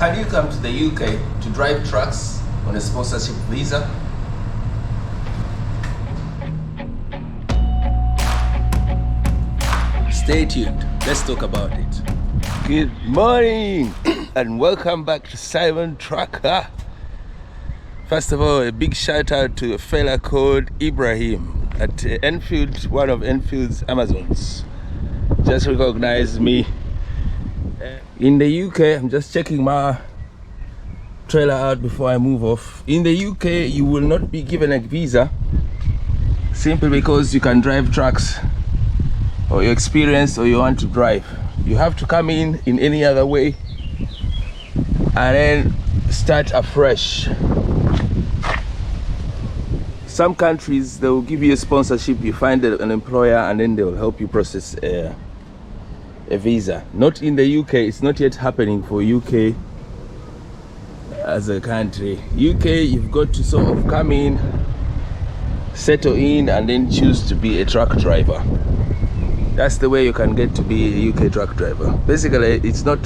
Can you come to the UK to drive trucks on a sponsorship visa? Stay tuned. Let's talk about it. Good morning and welcome back to Simon Trucker. First of all, a big shout out to a fella called Ibrahim at Enfield, one of Enfield's Amazons. Just recognized me. In the UK, I'm just checking my trailer out before I move off. In the UK, you will not be given a visa simply because you can drive trucks or you're experienced or you want to drive. You have to come in any other way and then start afresh. Some countries, they will give you a sponsorship, you find an employer and then they will help you process a visa. Not in the UK, it's not yet happening for UK as a country. UK, you've got to sort of come in, settle in and then choose to be a truck driver. That's the way you can get to be a UK truck driver. Basically, it's not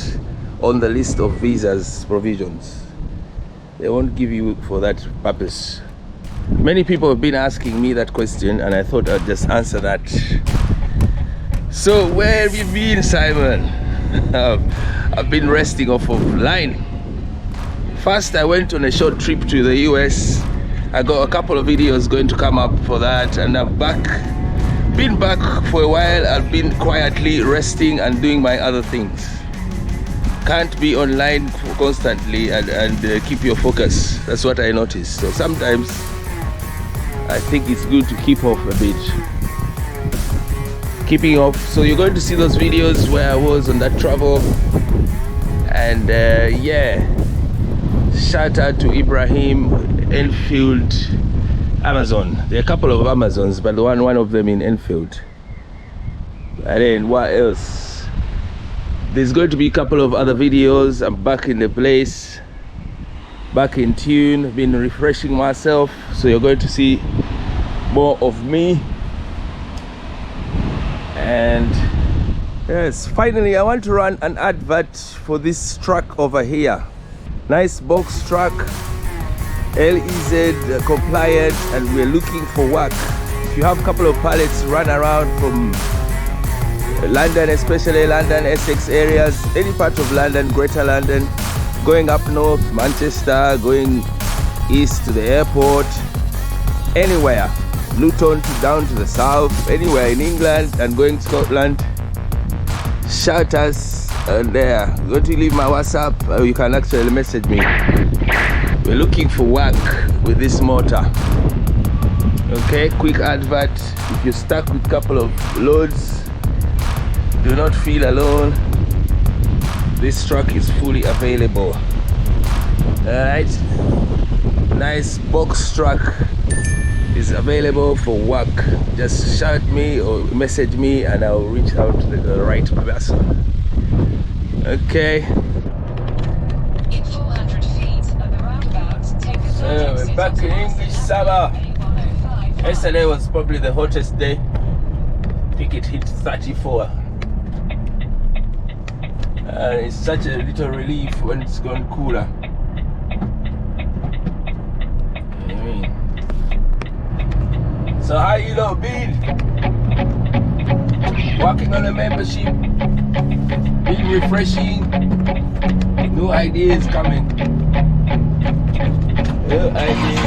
on the list of visas provisions. They won't give you for that purpose. Many people have been asking me that question and I thought I'd just answer that. So where have you been, Simon? I've been resting off of line. First, I went on a short trip to the US. I got a couple of videos going to come up for that, and I'm back. Been back for a while. I've been quietly resting and doing my other things. Can't be online constantly and keep your focus. That's what I noticed. So sometimes I think it's good to keep off a bit. Keeping off, so you're going to see those videos where I was on that travel, and yeah, shout out to Ibrahim, Enfield Amazon. There are a couple of Amazons, but one of them in Enfield. And then what else? There's going to be a couple of other videos. I'm back in the place, back in tune, been refreshing myself, so you're going to see more of me. And yes, finally I want to run an advert for this truck over here. Nice box truck, LEZ compliant, and we're looking for work. If you have a couple of pallets, run around from London, especially London, Essex areas, any part of London, Greater London, going up north, Manchester, going east to the airport, anywhere. Luton down to the south, anywhere in England and going to Scotland, shout us there. Go to leave my WhatsApp, or you can actually message me. We're looking for work with this motor. Okay, quick advert. If you're stuck with a couple of loads, do not feel alone. This truck is fully available. Alright, nice box truck is available for work. Just shout me or message me and I'll reach out to the right person. Okay. In 400 feet of the roundabout, take the So we're back in English summer. Yesterday was probably the hottest day. I think it hit 34. And it's such a little relief when it's gone cooler. So how you lot been? Working on a membership, been refreshing, new ideas coming. New ideas.